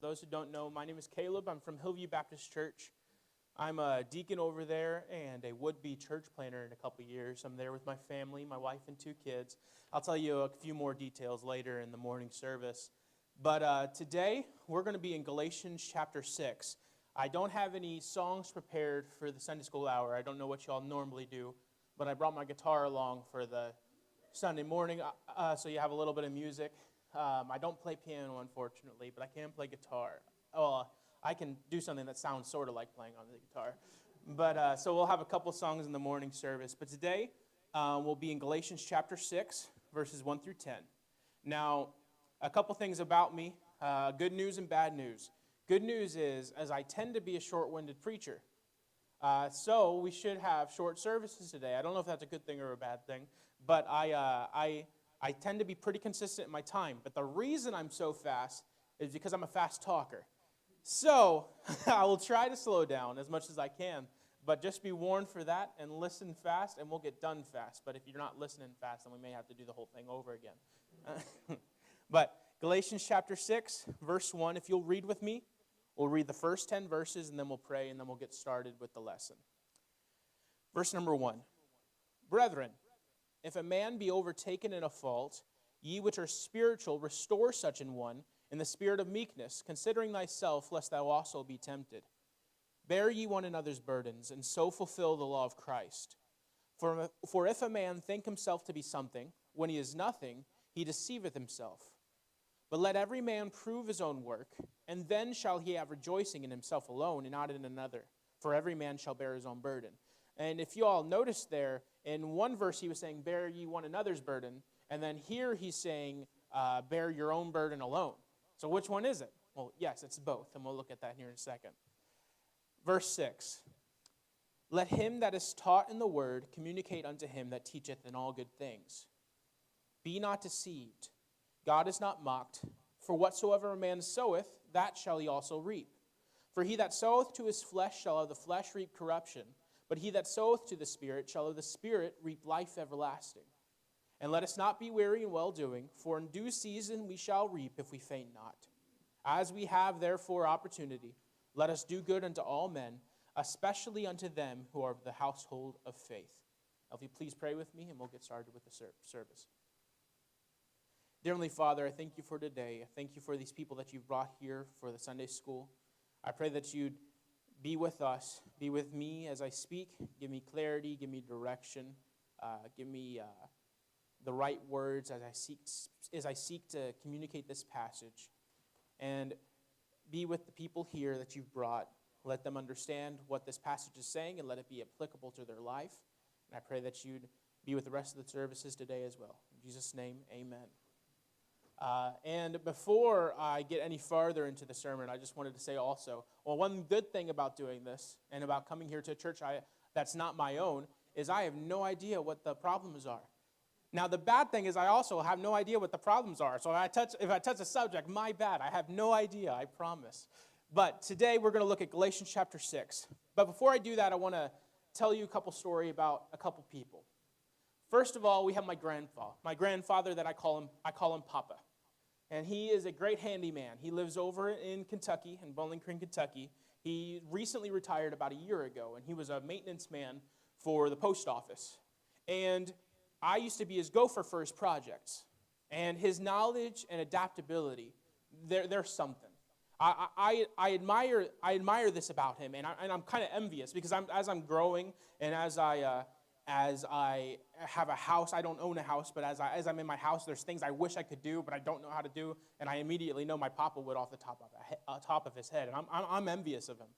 Those who don't know, my name is Caleb. I'm from Hillview Baptist Church. I'm a deacon over there and a would-be church planner in a couple years. I'm there with my family, my wife and 2 kids. I'll tell you a few more details later in the morning service. But today, we're going to be in Galatians chapter 6. I don't have any songs prepared for the Sunday school hour. I don't know what y'all normally do, but I brought my guitar along for the Sunday morning, so you have a little bit of music. I don't play piano, unfortunately, but I can play guitar. Well, I can do something that sounds sort of like playing on the guitar. But so we'll have a couple songs in the morning service. But today, we'll be in Galatians chapter 6, verses 1 through 10. Now, a couple things about me, good news and bad news. Good news is, as I tend to be a short-winded preacher, so we should have short services today. I don't know if that's a good thing or a bad thing, but I tend to be pretty consistent in my time. But the reason I'm so fast is because I'm a fast talker. So I will try to slow down as much as I can, but just be warned for that and listen fast, and we'll get done fast. But if you're not listening fast, then we may have to do the whole thing over again. But Galatians chapter 6, verse 1, if you'll read with me, we'll read the first 10 verses, and then we'll pray, and then we'll get started with the lesson. Verse number 1, Brethren, if a man be overtaken in a fault, ye which are spiritual, restore such an one in the spirit of meekness, considering thyself, lest thou also be tempted. Bear ye one another's burdens, and so fulfill the law of Christ. For if a man think himself to be something, when he is nothing, he deceiveth himself. But let every man prove his own work, and then shall he have rejoicing in himself alone, and not in another. For every man shall bear his own burden. And if you all notice there, in one verse he was saying, bear ye one another's burden, and then here he's saying, bear your own burden alone. So which one is it? Well, yes, it's both, and we'll look at that here in a second. Verse 6, let him that is taught in the word communicate unto him that teacheth in all good things. Be not deceived. God is not mocked. For whatsoever a man soweth, that shall he also reap. For he that soweth to his flesh shall of the flesh reap corruption, but he that soweth to the Spirit shall of the Spirit reap life everlasting. And let us not be weary in well-doing, for in due season we shall reap if we faint not. As we have therefore opportunity, let us do good unto all men, especially unto them who are of the household of faith. Now, if you please pray with me, and we'll get started with the service. Dear Heavenly Father, I thank you for today. I thank you for these people that you've brought here for the Sunday school. I pray that you'd be with us, be with me as I speak. Give me clarity, give me direction, give me the right words as I seek to communicate this passage. And be with the people here that you've brought. Let them understand what this passage is saying and let it be applicable to their life. And I pray that you'd be with the rest of the services today as well. In Jesus' name, amen. And before I get any farther into the sermon, I just wanted to say also, well, one good thing about doing this and about coming here to a church that's not my own is I have no idea what the problems are. Now, the bad thing is I also have no idea what the problems are. So if I touch a subject, my bad. I have no idea, I promise. But today we're going to look at Galatians chapter 6. But before I do that, I want to tell you a couple stories about a couple people. First of all, we have my grandfather that I call him Papa. And he is a great handyman. He lives over in Kentucky, in Bowling Green, Kentucky. He recently retired about a year ago, and he was a maintenance man for the post office. And I used to be his gopher for his projects. And his knowledge and adaptability, they're something. I admire this about him, and I'm kind of envious because as I'm growing and as I have a house, I don't own a house, but as I'm in my house, there's things I wish I could do, but I don't know how to do, and I immediately know my papa would off the top of his head, and I'm envious of him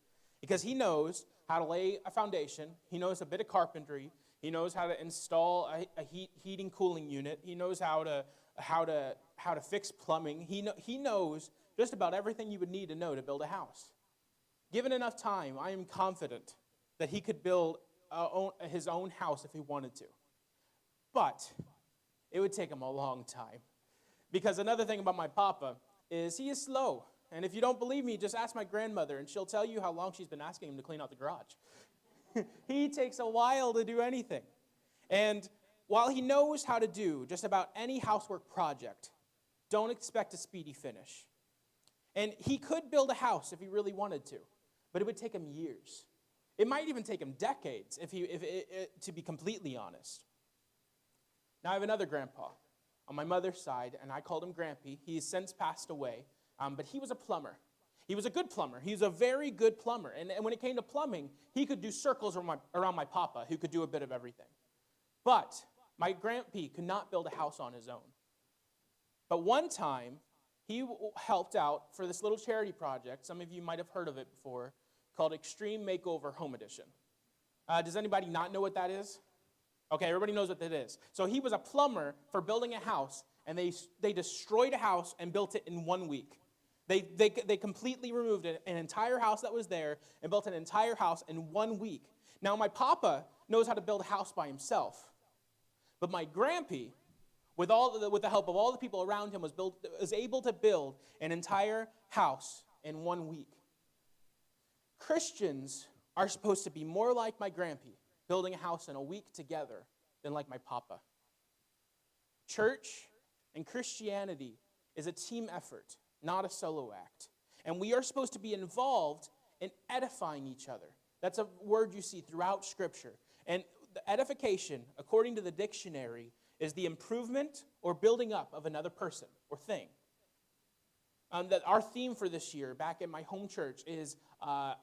because he knows how to lay a foundation, he knows a bit of carpentry, he knows how to install a heating cooling unit, he knows how to fix plumbing, he knows just about everything you would need to know to build a house. Given enough time, I am confident that he could build his own house if he wanted to. But it would take him a long time. Because another thing about my papa is he is slow. And if you don't believe me, just ask my grandmother, and she'll tell you how long she's been asking him to clean out the garage. He takes a while to do anything. And while he knows how to do just about any housework project, don't expect a speedy finish. And he could build a house if he really wanted to, but it would take him years. It might even take him decades, to be completely honest. Now, I have another grandpa on my mother's side, and I called him Grampy. He has since passed away, but he was a plumber. He was a good plumber. He was a very good plumber. And when it came to plumbing, he could do circles around my papa, who could do a bit of everything. But my Grampy could not build a house on his own. But one time, he helped out for this little charity project. Some of you might have heard of it before, called Extreme Makeover Home Edition. Does anybody not know what that is? Okay, everybody knows what that is. So he was a plumber for building a house, and they destroyed a house and built it in 1 week. They completely removed an entire house that was there and built an entire house in 1 week. Now, my papa knows how to build a house by himself, but my Grampy, with the help of all the people around him, was able to build an entire house in 1 week. Christians are supposed to be more like my Grampy, building a house in a week together, than like my papa. Church and Christianity is a team effort, not a solo act. And we are supposed to be involved in edifying each other. That's a word you see throughout Scripture. And the edification, according to the dictionary, is the improvement or building up of another person or thing. That our theme for this year, back at my home church, is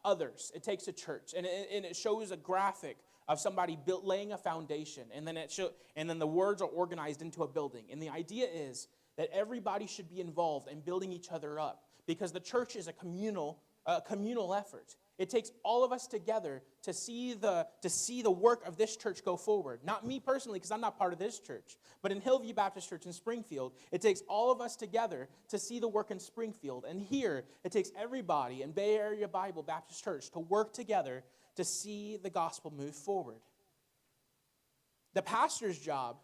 others. It takes a church, and it shows a graphic of somebody laying a foundation, and then the words are organized into a building. And the idea is that everybody should be involved in building each other up, because the church is a communal effort. It takes all of us together to see the work of this church go forward. Not me personally, because I'm not part of this church, but in Hillview Baptist Church in Springfield, it takes all of us together to see the work in Springfield. And here, it takes everybody in Bay Area Bible Baptist Church to work together to see the gospel move forward. The pastor's job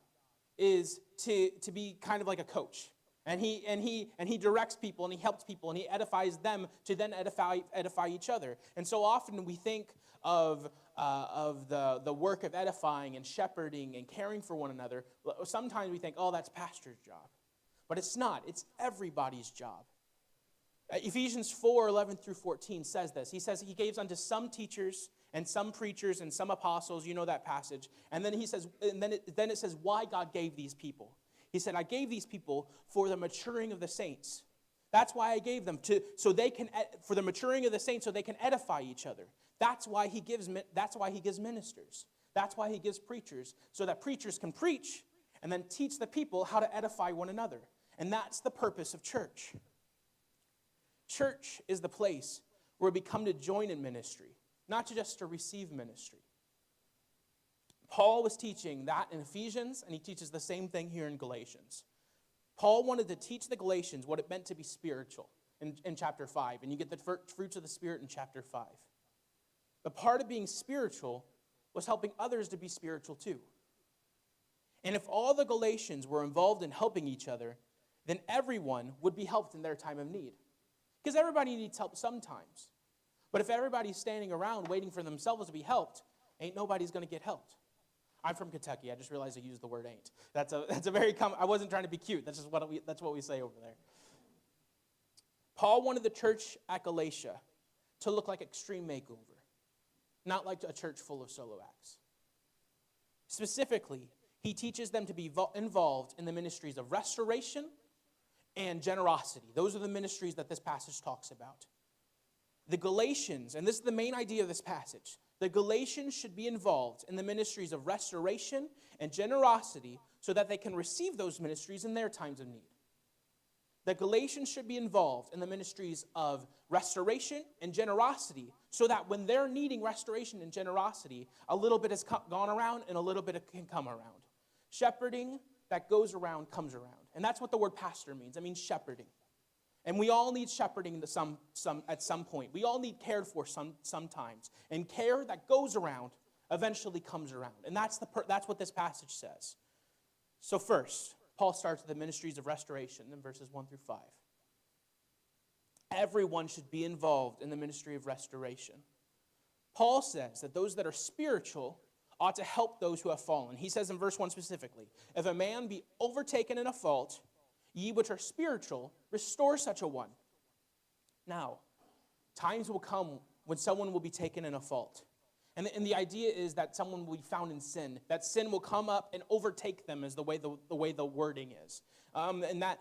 is to be kind of like a coach. And he directs people, and he helps people, and he edifies them to then edify each other. And so often we think of the work of edifying and shepherding and caring for one another. Sometimes we think, oh, that's pastor's job. But it's not. It's everybody's job. Ephesians 4:11 through 14 says this. He says he gave unto some teachers and some preachers and some apostles. You know that passage. And then he says, then it says why God gave these people. He said, I gave these people for the maturing of the saints. That's why I gave them for the maturing of the saints, so they can edify each other. That's why he gives ministers. That's why he gives preachers, so that preachers can preach and then teach the people how to edify one another. And that's the purpose of church. Church is the place where we come to join in ministry, not just to receive ministry. Paul was teaching that in Ephesians, and he teaches the same thing here in Galatians. Paul wanted to teach the Galatians what it meant to be spiritual in chapter 5, and you get the fruits of the Spirit in chapter 5. But part of being spiritual was helping others to be spiritual too. And if all the Galatians were involved in helping each other, then everyone would be helped in their time of need. Because everybody needs help sometimes. But if everybody's standing around waiting for themselves to be helped, ain't nobody's going to get helped. I'm from Kentucky. I just realized I used the word ain't. That's a very common. I wasn't trying to be cute. That's what we say over there. Paul wanted the church at Galatia to look like Extreme Makeover, not like a church full of solo acts. Specifically, he teaches them to be involved in the ministries of restoration and generosity. Those are the ministries that this passage talks about. The Galatians, and this is the main idea of this passage, the Galatians should be involved in the ministries of restoration and generosity so that they can receive those ministries in their times of need. The Galatians should be involved in the ministries of restoration and generosity so that when they're needing restoration and generosity, a little bit has gone around and a little bit can come around. Shepherding that goes around comes around. And that's what the word pastor means. It means shepherding. And we all need shepherding at some point. We all need cared for sometimes. And care that goes around eventually comes around. And that's what this passage says. So first, Paul starts with the ministries of restoration in verses 1 through 5. Everyone should be involved in the ministry of restoration. Paul says that those that are spiritual ought to help those who have fallen. He says in verse 1 specifically, if a man be overtaken in a fault, ye which are spiritual, restore such a one. Now, times will come when someone will be taken in a fault. And the idea is that someone will be found in sin. That sin will come up and overtake them, is the way the wording is. And that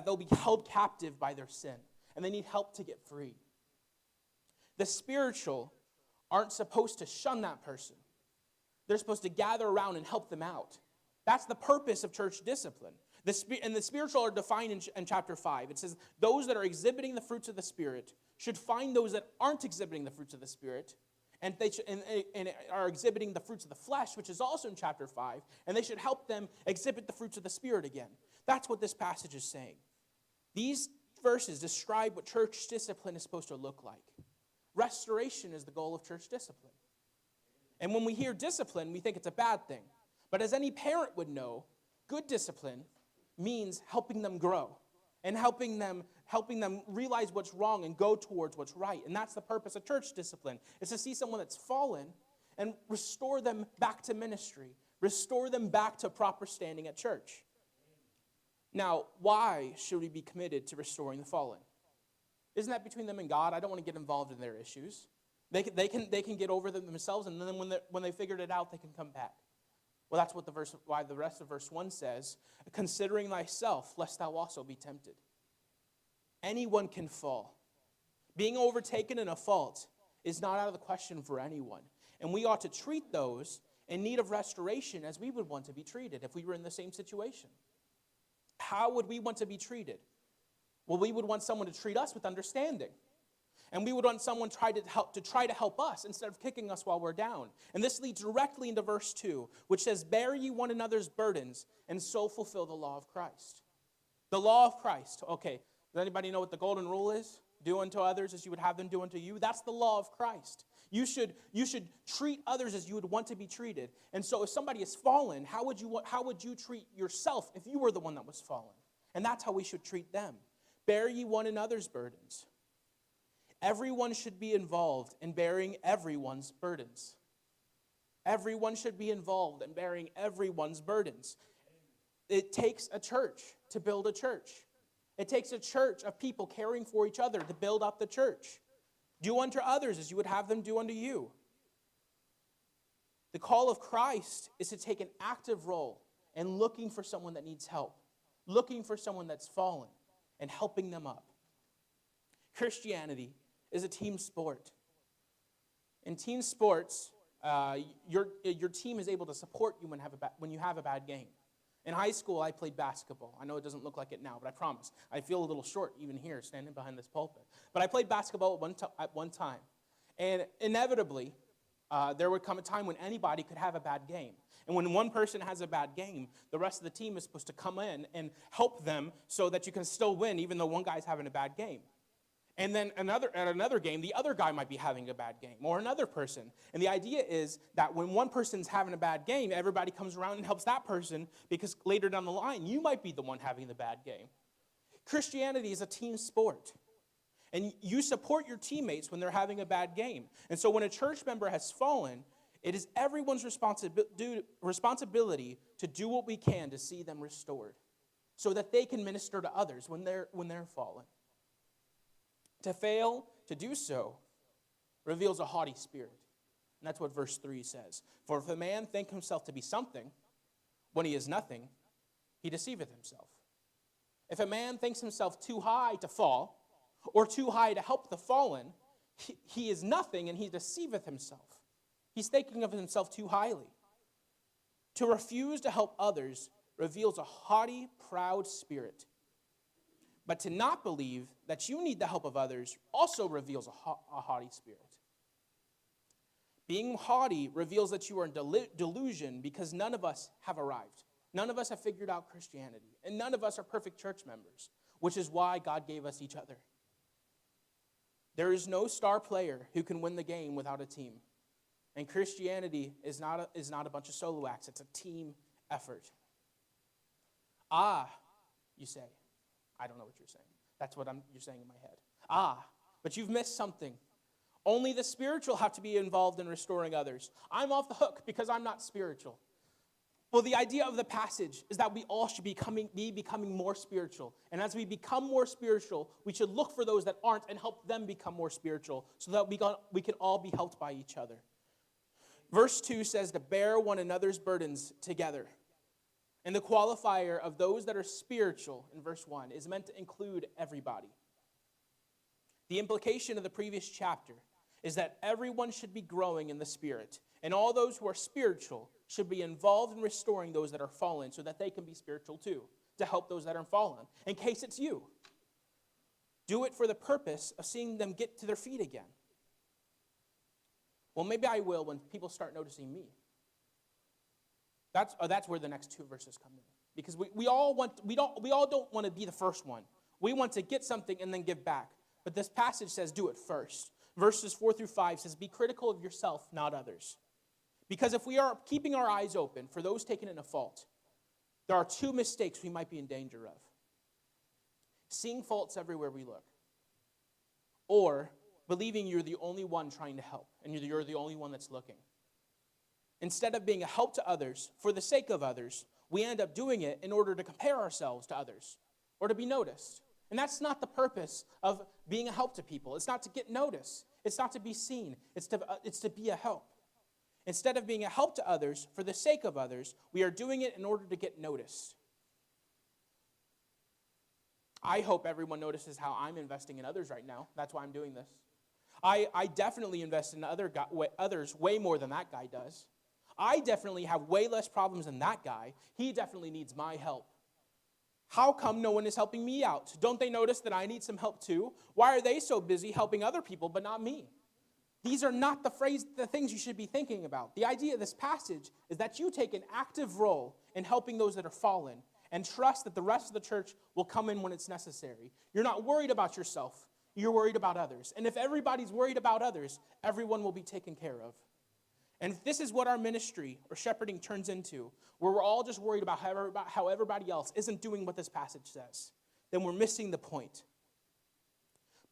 they'll be held captive by their sin. And they need help to get free. The spiritual aren't supposed to shun that person. They're supposed to gather around and help them out. That's the purpose of church discipline. And the spiritual are defined in chapter 5. It says, those that are exhibiting the fruits of the Spirit should find those that aren't exhibiting the fruits of the Spirit, and are exhibiting the fruits of the flesh, which is also in chapter 5, and they should help them exhibit the fruits of the Spirit again. That's what this passage is saying. These verses describe what church discipline is supposed to look like. Restoration is the goal of church discipline. And when we hear discipline, we think it's a bad thing. But as any parent would know, good discipline means helping them grow and helping them realize what's wrong and go towards what's right. And that's the purpose of church discipline. It's to see someone that's fallen and restore them back to ministry, restore them back to proper standing at church. Now, why should we be committed to restoring the fallen? Isn't that between them and God? I don't want to get involved in their issues. They can get over them themselves, and then when they figured it out, they can come back. Well, that's what why the rest of verse 1 says, considering thyself, lest thou also be tempted. Anyone can fall. Being overtaken in a fault is not out of the question for anyone. And we ought to treat those in need of restoration as we would want to be treated if we were in the same situation. How would we want to be treated? Well, we would want someone to treat us with understanding. And we would want someone to try to help us instead of kicking us while we're down. And this leads directly into verse 2, which says, bear ye one another's burdens, and so fulfill the law of Christ. The law of Christ. Okay, does anybody know what the golden rule is? Do unto others as you would have them do unto you. That's the law of Christ. You should treat others as you would want to be treated. And so if somebody has fallen, how would you treat yourself if you were the one that was fallen? And that's how we should treat them. Bear ye one another's burdens. Everyone should be involved in bearing everyone's burdens. Everyone should be involved in bearing everyone's burdens. It takes a church to build a church. It takes a church of people caring for each other to build up the church. Do unto others as you would have them do unto you. The call of Christ is to take an active role in looking for someone that needs help, looking for someone that's fallen, and helping them up. Christianity is a team sport. In team sports, your team is able to support you when you have a bad game. In high school, I played basketball. I know it doesn't look like it now, but I promise. I feel a little short even here, standing behind this pulpit. But I played basketball at one time. And inevitably, there would come a time when anybody could have a bad game. And when one person has a bad game, the rest of the team is supposed to come in and help them so that you can still win, even though one guy's having a bad game. And then at another game, the other guy might be having a bad game, or another person. And the idea is that when one person's having a bad game, everybody comes around and helps that person, because later down the line, you might be the one having the bad game. Christianity is a team sport. And you support your teammates when they're having a bad game. And so when a church member has fallen, it is everyone's responsibility to do what we can to see them restored, so that they can minister to others when they're fallen. To fail to do so reveals a haughty spirit. And that's what verse 3 says. For if a man think himself to be something, when he is nothing, he deceiveth himself. If a man thinks himself too high to fall, or too high to help the fallen, he is nothing, and he deceiveth himself. He's thinking of himself too highly. To refuse to help others reveals a haughty, proud spirit. But to not believe that you need the help of others also reveals a haughty spirit. Being haughty reveals that you are in delusion, because none of us have arrived. None of us have figured out Christianity. And none of us are perfect church members, which is why God gave us each other. There is no star player who can win the game without a team. And Christianity is not a bunch of solo acts. It's a team effort. You say. I don't know what you're saying. That's what you're saying in my head. But you've missed something. Only the spiritual have to be involved in restoring others. I'm off the hook because I'm not spiritual. Well, the idea of the passage is that we all should be becoming more spiritual. And as we become more spiritual, we should look for those that aren't and help them become more spiritual so that we can all be helped by each other. Verse 2 says to bear one another's burdens together. And the qualifier of those that are spiritual in verse 1 is meant to include everybody. The implication of the previous chapter is that everyone should be growing in the Spirit. And all those who are spiritual should be involved in restoring those that are fallen so that they can be spiritual too, to help those that are fallen, in case it's you. Do it for the purpose of seeing them get to their feet again. Well, maybe I will when people start noticing me. That's where the next two verses come in. Because we all don't want to be the first one. We want to get something and then give back. But this passage says do it first. Verses 4 through 5 says, be critical of yourself, not others. Because if we are keeping our eyes open for those taken in a fault, there are two mistakes we might be in danger of. Seeing faults everywhere we look. Or believing you're the only one trying to help, and you're the only one that's looking. Instead of being a help to others, for the sake of others, we end up doing it in order to compare ourselves to others, or to be noticed. And that's not the purpose of being a help to people. It's not to get noticed. It's not to be seen. It's to be a help. Instead of being a help to others, for the sake of others, we are doing it in order to get noticed. I hope everyone notices how I'm investing in others right now. That's why I'm doing this. I definitely invest in others way more than that guy does. I definitely have way less problems than that guy. He definitely needs my help. How come no one is helping me out? Don't they notice that I need some help too? Why are they so busy helping other people but not me? These are not the things you should be thinking about. The idea of this passage is that you take an active role in helping those that are fallen and trust that the rest of the church will come in when it's necessary. You're not worried about yourself. You're worried about others. And if everybody's worried about others, everyone will be taken care of. And if this is what our ministry or shepherding turns into, where we're all just worried about how everybody else isn't doing what this passage says, then we're missing the point.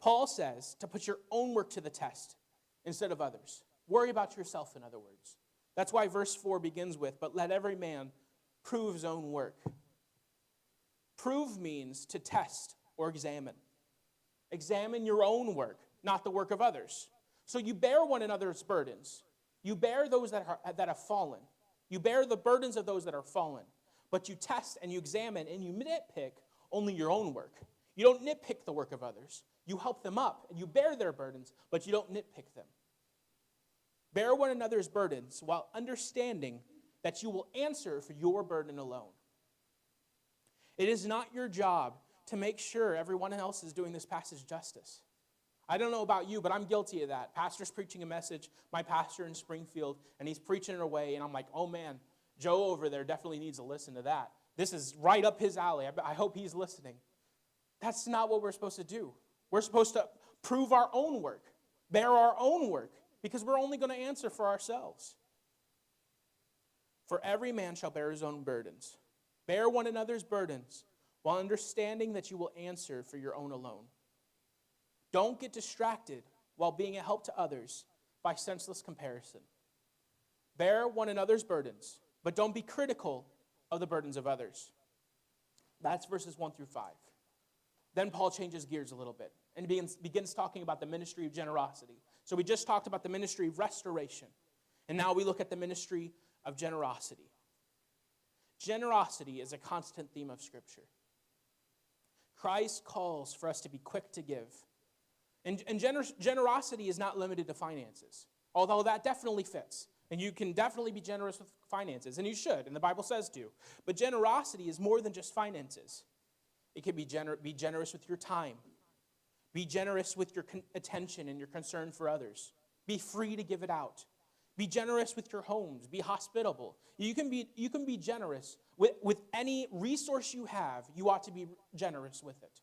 Paul says to put your own work to the test instead of others. Worry about yourself, in other words. That's why verse 4 begins with, but let every man prove his own work. Prove means to test or examine. Examine your own work, not the work of others. So you bear one another's burdens. You bear those that have fallen. You bear the burdens of those that are fallen. But you test and you examine and you nitpick only your own work. You don't nitpick the work of others. You help them up and you bear their burdens, but you don't nitpick them. Bear one another's burdens while understanding that you will answer for your burden alone. It is not your job to make sure everyone else is doing this passage justice. I don't know about you, but I'm guilty of that. Pastor's preaching a message, my pastor in Springfield, and he's preaching it away, and I'm like, oh man, Joe over there definitely needs to listen to that. This is right up his alley. I hope he's listening. That's not what we're supposed to do. We're supposed to prove our own work, bear our own work, because we're only going to answer for ourselves. For every man shall bear his own burdens. Bear one another's burdens, while understanding that you will answer for your own alone. Don't get distracted while being a help to others by senseless comparison. Bear one another's burdens, but don't be critical of the burdens of others. That's verses 1 through 5. Then Paul changes gears a little bit and begins talking about the ministry of generosity. So we just talked about the ministry of restoration, and now we look at the ministry of generosity. Generosity is a constant theme of Scripture. Christ calls for us to be quick to give. And generosity is not limited to finances, although that definitely fits. And you can definitely be generous with finances, and you should, and the Bible says to. But generosity is more than just finances. It can be generous with your time. Be generous with your attention and your concern for others. Be free to give it out. Be generous with your homes. Be hospitable. You can be generous with any resource you have. You ought to be generous with it.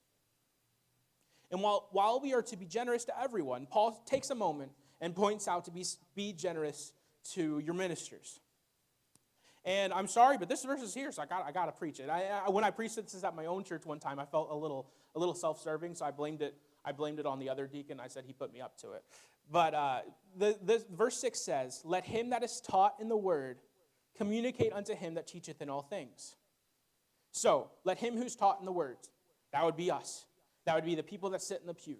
And while we are to be generous to everyone, Paul takes a moment and points out to be generous to your ministers. And I'm sorry, but this verse is here, so I got to preach it. When I preached this at my own church one time, I felt a little self-serving, so I blamed it on the other deacon. I said he put me up to it. But this verse 6 says, "Let him that is taught in the word communicate unto him that teacheth in all things. So, let him who's taught in the word, that would be us. That would be the people that sit in the pew.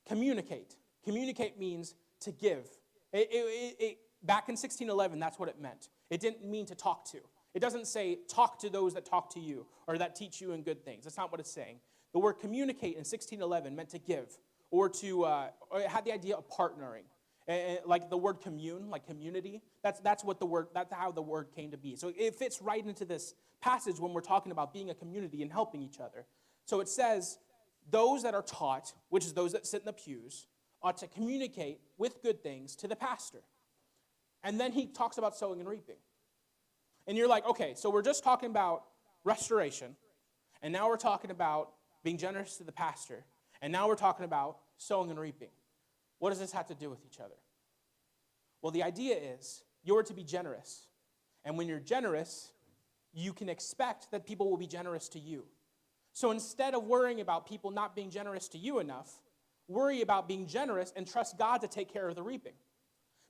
Communicate. Communicate means to give. Back in 1611, that's what it meant. It didn't mean to talk to. It doesn't say talk to those that talk to you or that teach you in good things. That's not what it's saying. The word communicate in 1611 meant to give or or it had the idea of partnering. Like the word commune, like community. That's how the word came to be. So it fits right into this passage when we're talking about being a community and helping each other. So it says, those that are taught, which is those that sit in the pews, ought to communicate with good things to the pastor. And then he talks about sowing and reaping. And you're like, okay, so we're just talking about restoration, and now we're talking about being generous to the pastor, and now we're talking about sowing and reaping. What does this have to do with each other? Well, the idea is you're to be generous. And when you're generous, you can expect that people will be generous to you. So instead of worrying about people not being generous to you enough, worry about being generous and trust God to take care of the reaping.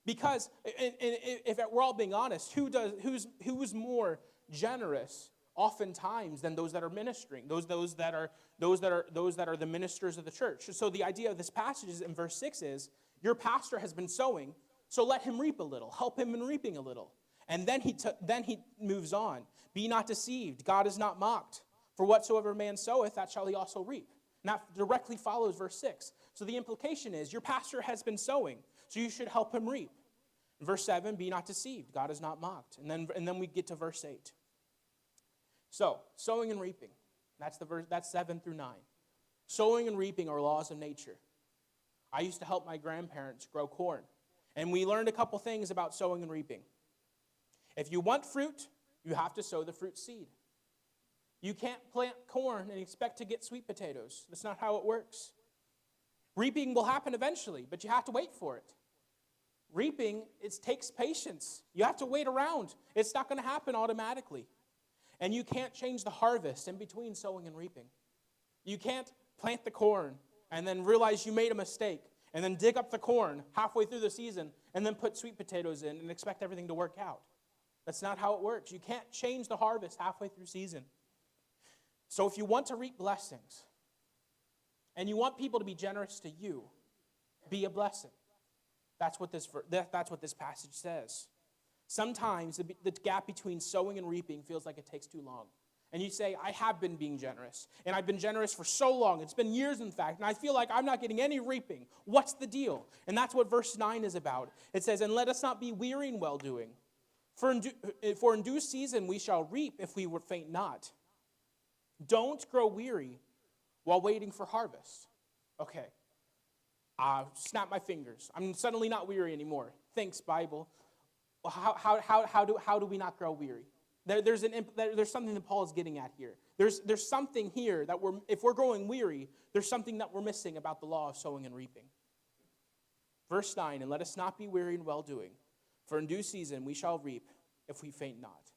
Because if we're all being honest, who's more generous oftentimes than those that are ministering, those that are the ministers of the church? So the idea of this passage is in verse 6 is, your pastor has been sowing, so let him reap a little, help him in reaping a little. And then he moves on. Be not deceived, God is not mocked. For whatsoever man soweth, that shall he also reap. And that directly follows verse 6. So the implication is, your pastor has been sowing, so you should help him reap. In verse 7, be not deceived, God is not mocked. And then we get to verse 8. So, sowing and reaping, that's 7 through 9. Sowing and reaping are laws of nature. I used to help my grandparents grow corn, and we learned a couple things about sowing and reaping. If you want fruit, you have to sow the fruit seed. You can't plant corn and expect to get sweet potatoes. That's not how it works. Reaping will happen eventually, but you have to wait for it. Reaping, it takes patience. You have to wait around. It's not going to happen automatically. And you can't change the harvest in between sowing and reaping. You can't plant the corn and then realize you made a mistake and then dig up the corn halfway through the season and then put sweet potatoes in and expect everything to work out. That's not how it works. You can't change the harvest halfway through season. So if you want to reap blessings and you want people to be generous to you, be a blessing. That's what this passage says. Sometimes the gap between sowing and reaping feels like it takes too long. And you say, I have been being generous. And I've been generous for so long. It's been years, in fact. And I feel like I'm not getting any reaping. What's the deal? And that's what verse 9 is about. It says, and let us not be weary in well-doing. For in due season we shall reap if we faint not. Don't grow weary while waiting for harvest. Okay. Snap my fingers. I'm suddenly not weary anymore. Thanks, Bible. How do we not grow weary? There's something that Paul is getting at here. There's something here that if we're growing weary, there's something that we're missing about the law of sowing and reaping. Verse 9, and let us not be weary in well-doing, for in due season we shall reap if we faint not.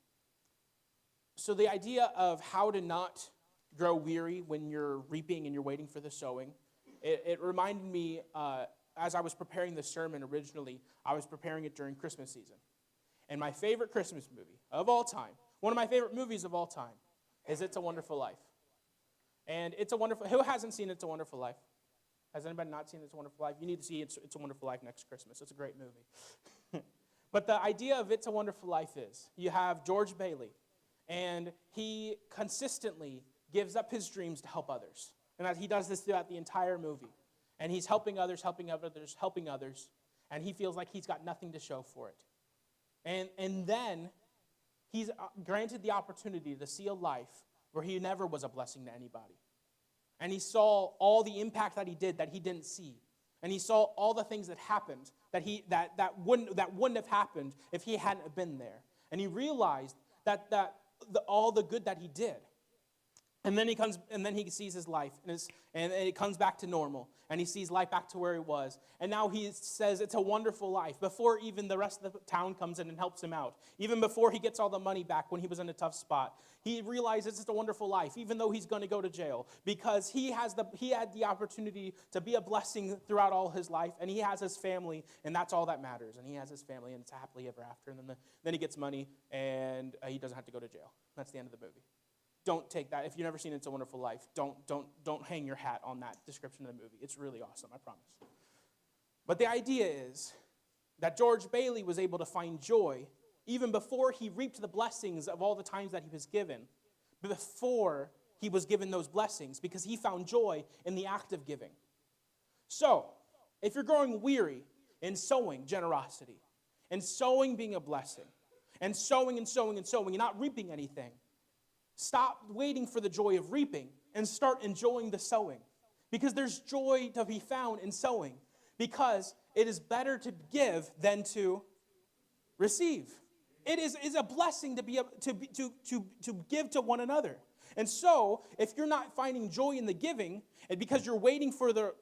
So the idea of how to not grow weary when you're reaping and you're waiting for the sowing, it reminded me, as I was preparing the sermon originally, I was preparing it during Christmas season. And my favorite Christmas movie of all time, one of my favorite movies of all time, is It's a Wonderful Life. And who hasn't seen It's a Wonderful Life? Has anybody not seen It's a Wonderful Life? You need to see It's a Wonderful Life next Christmas. It's a great movie. But the idea of It's a Wonderful Life is, you have George Bailey, and he consistently gives up his dreams to help others. And he does this throughout the entire movie. And he's helping others, and he feels like he's got nothing to show for it. And then he's granted the opportunity to see a life where he never was a blessing to anybody. And he saw all the impact that he did that he didn't see. And he saw all the things that happened that wouldn't have happened if he hadn't been there. And he realized that all the good that he did And then he sees his life, and it comes back to normal. And he sees life back to where it was. And now he says it's a wonderful life before even the rest of the town comes in and helps him out. Even before he gets all the money back when he was in a tough spot. He realizes it's a wonderful life, even though he's going to go to jail. Because he had the opportunity to be a blessing throughout all his life. And he has his family, and that's all that matters. And he has his family, and it's happily ever after. And then he gets money, and he doesn't have to go to jail. That's the end of the movie. Don't take that. If you've never seen It's a Wonderful Life, don't hang your hat on that description of the movie. It's really awesome, I promise. But the idea is that George Bailey was able to find joy even before he reaped the blessings of all the times that he was given, before he was given those blessings, because he found joy in the act of giving. So, if you're growing weary in sowing generosity, and sowing being a blessing, and sowing and sowing and sowing, and not reaping anything, stop waiting for the joy of reaping and start enjoying the sowing. Because there's joy to be found in sowing. Because it is better to give than to receive. It is a blessing to give to one another. And so, if you're not finding joy in the giving, and because you're waiting for the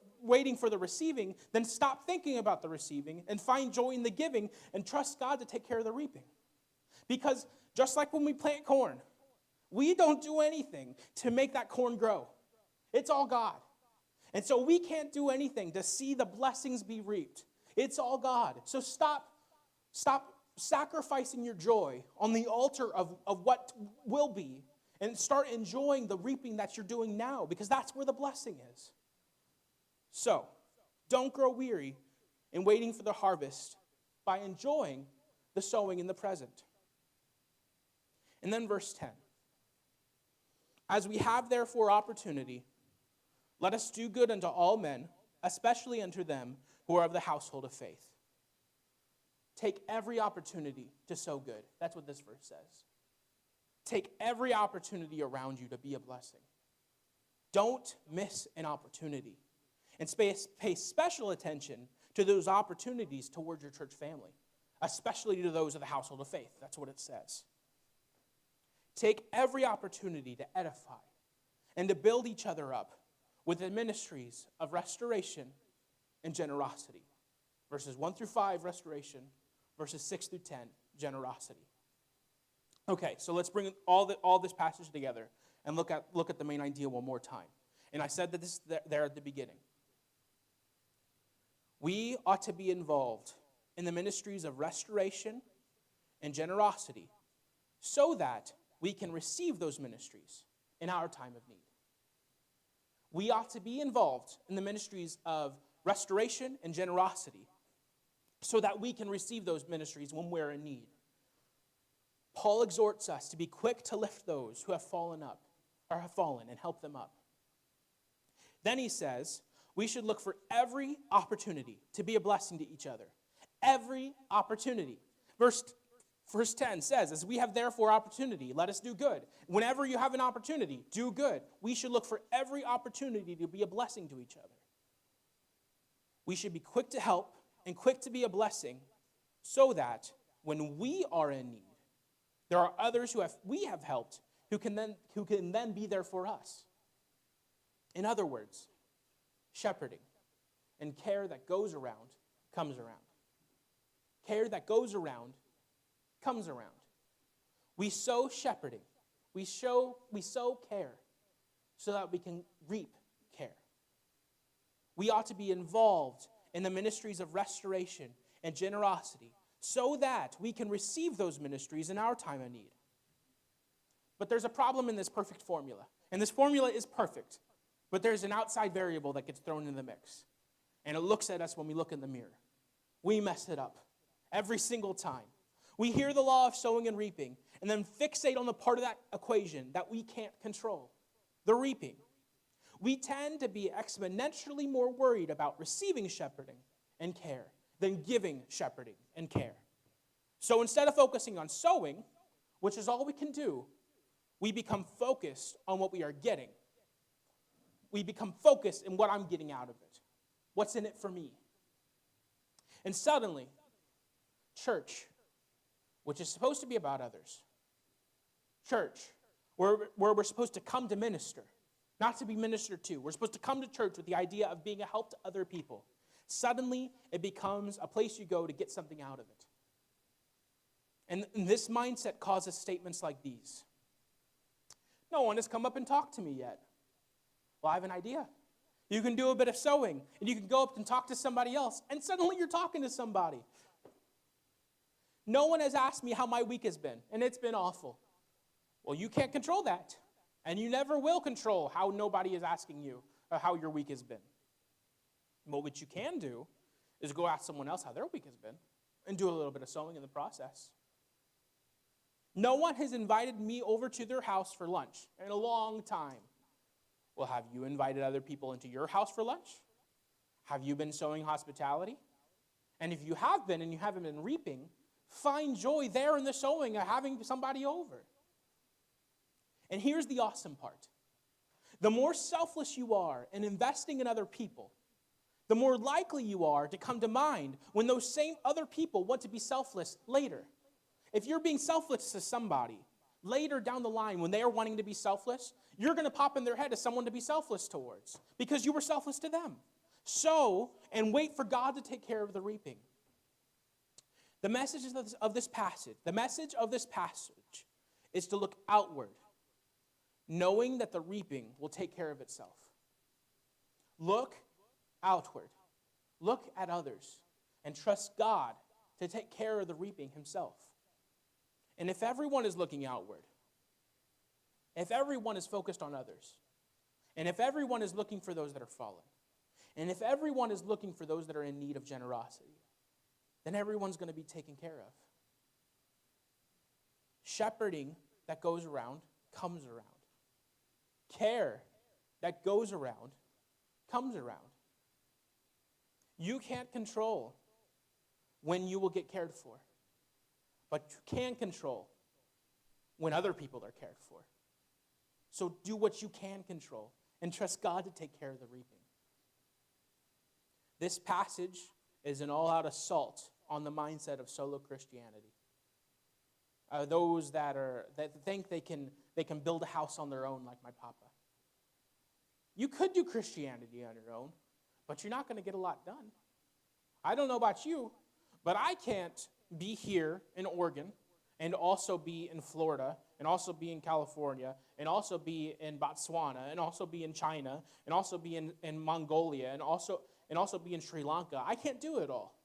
receiving, then stop thinking about the receiving and find joy in the giving and trust God to take care of the reaping. Because just like when we plant corn, we don't do anything to make that corn grow. It's all God. And so we can't do anything to see the blessings be reaped. It's all God. So stop sacrificing your joy on the altar of what will be and start enjoying the reaping that you're doing now, because that's where the blessing is. So don't grow weary in waiting for the harvest by enjoying the sowing in the present. And then verse 10. As we have therefore opportunity, let us do good unto all men, especially unto them who are of the household of faith. Take every opportunity to sow good. That's what this verse says. Take every opportunity around you to be a blessing. Don't miss an opportunity. And pay special attention to those opportunities towards your church family, especially to those of the household of faith. That's what it says. Take every opportunity to edify and to build each other up with the ministries of restoration and generosity. Verses 1 through 5, restoration. Verses 6 through 10, generosity. Okay, so let's bring all this passage together and look at the main idea one more time. And I said that this there at the beginning. We ought to be involved in the ministries of restoration and generosity so that we can receive those ministries in our time of need. We ought to be involved in the ministries of restoration and generosity so that we can receive those ministries when we're in need. Paul exhorts us to be quick to lift those who have fallen and help them up. Then he says, we should look for every opportunity to be a blessing to each other. Every opportunity. Verse 10 says, as we have therefore opportunity, let us do good. Whenever you have an opportunity, do good. We should look for every opportunity to be a blessing to each other. We should be quick to help and quick to be a blessing so that when we are in need, there are others we have helped who can then be there for us. In other words, shepherding and care that goes around comes around. Care that goes around comes around. We sow shepherding. We sow care so that we can reap care. We ought to be involved in the ministries of restoration and generosity so that we can receive those ministries in our time of need. But there's a problem in this perfect formula. And this formula is perfect, but there's an outside variable that gets thrown in the mix. And it looks at us when we look in the mirror. We mess it up every single time. We hear the law of sowing and reaping and then fixate on the part of that equation that we can't control, the reaping. We tend to be exponentially more worried about receiving shepherding and care than giving shepherding and care. So instead of focusing on sowing, which is all we can do, we become focused on what we are getting. We become focused in what I'm getting out of it. What's in it for me? And suddenly, church, which is supposed to be about others, church, where we're supposed to come to minister, not to be ministered to. We're supposed to come to church with the idea of being a help to other people. Suddenly, it becomes a place you go to get something out of it. And this mindset causes statements like these. No one has come up and talked to me yet. Well, I have an idea. You can do a bit of sewing, and you can go up and talk to somebody else, and suddenly you're talking to somebody. No one has asked me how my week has been, and it's been awful. Well, you can't control that, and you never will control how nobody is asking you how your week has been. But what you can do is go ask someone else how their week has been and do a little bit of sewing in the process. No one has invited me over to their house for lunch in a long time. Well, have you invited other people into your house for lunch? Have you been showing hospitality? And if you have been and you haven't been reaping, find joy there in the sowing of having somebody over. And here's the awesome part. The more selfless you are in investing in other people, the more likely you are to come to mind when those same other people want to be selfless later. If you're being selfless to somebody, later down the line when they are wanting to be selfless, you're going to pop in their head as someone to be selfless towards because you were selfless to them. Sow and wait for God to take care of the reaping. The message of this passage is to look outward, knowing that the reaping will take care of itself. Look outward. Look at others and trust God to take care of the reaping himself. And if everyone is looking outward, if everyone is focused on others, and if everyone is looking for those that are fallen, and if everyone is looking for those that are in need of generosity, then everyone's going to be taken care of. Shepherding that goes around comes around. Care that goes around comes around. You can't control when you will get cared for, but you can control when other people are cared for. So do what you can control and trust God to take care of the reaping. This passage is an all-out assault on the mindset of solo Christianity. Those that think they can build a house on their own like my papa. You could do Christianity on your own, but you're not going to get a lot done. I don't know about you, but I can't be here in Oregon and also be in Florida and also be in California and also be in Botswana and also be in China and also be in Mongolia and also be in Sri Lanka. I can't do it all.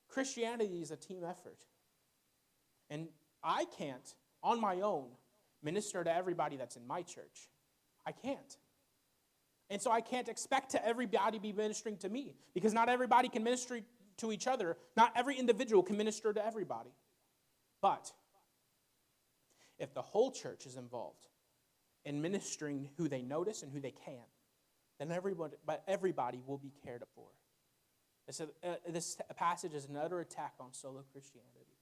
Christianity is a team effort. And I can't, on my own, minister to everybody that's in my church. I can't. And so I can't expect to everybody be ministering to me because not everybody can minister to each other. Not every individual can minister to everybody. But if the whole church is involved in ministering who they notice and who they can, then everybody will be cared for. This passage is another attack on solo Christianity.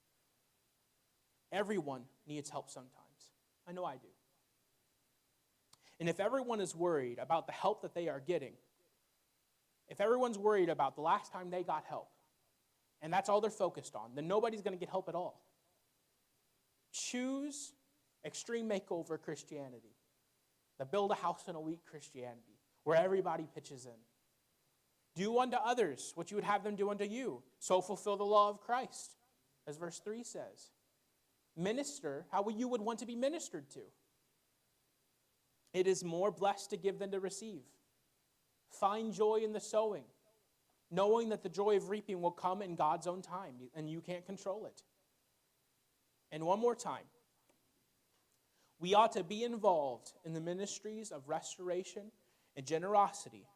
Everyone needs help sometimes. I know I do. And if everyone is worried about the help that they are getting, if everyone's worried about the last time they got help, and that's all they're focused on, then nobody's going to get help at all. Choose extreme makeover Christianity, the build a house in a week Christianity, where everybody pitches in. Do unto others what you would have them do unto you. So fulfill the law of Christ, as verse 3 says. Minister how you would want to be ministered to. It is more blessed to give than to receive. Find joy in the sowing, knowing that the joy of reaping will come in God's own time, and you can't control it. And one more time, we ought to be involved in the ministries of restoration and generosity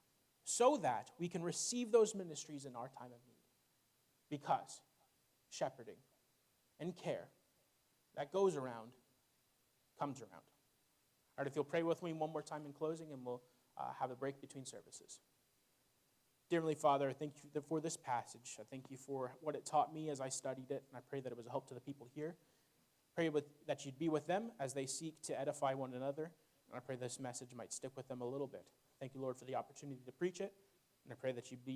so that we can receive those ministries in our time of need. Because shepherding and care that goes around comes around. All right, if you'll pray with me one more time in closing, and we'll have a break between services. Dear Heavenly Father, I thank you for this passage. I thank you for what it taught me as I studied it, and I pray that it was a help to the people here. Pray that you'd be with them as they seek to edify one another, and I pray this message might stick with them a little bit. Thank you, Lord, for the opportunity to preach it, and I pray that you'd be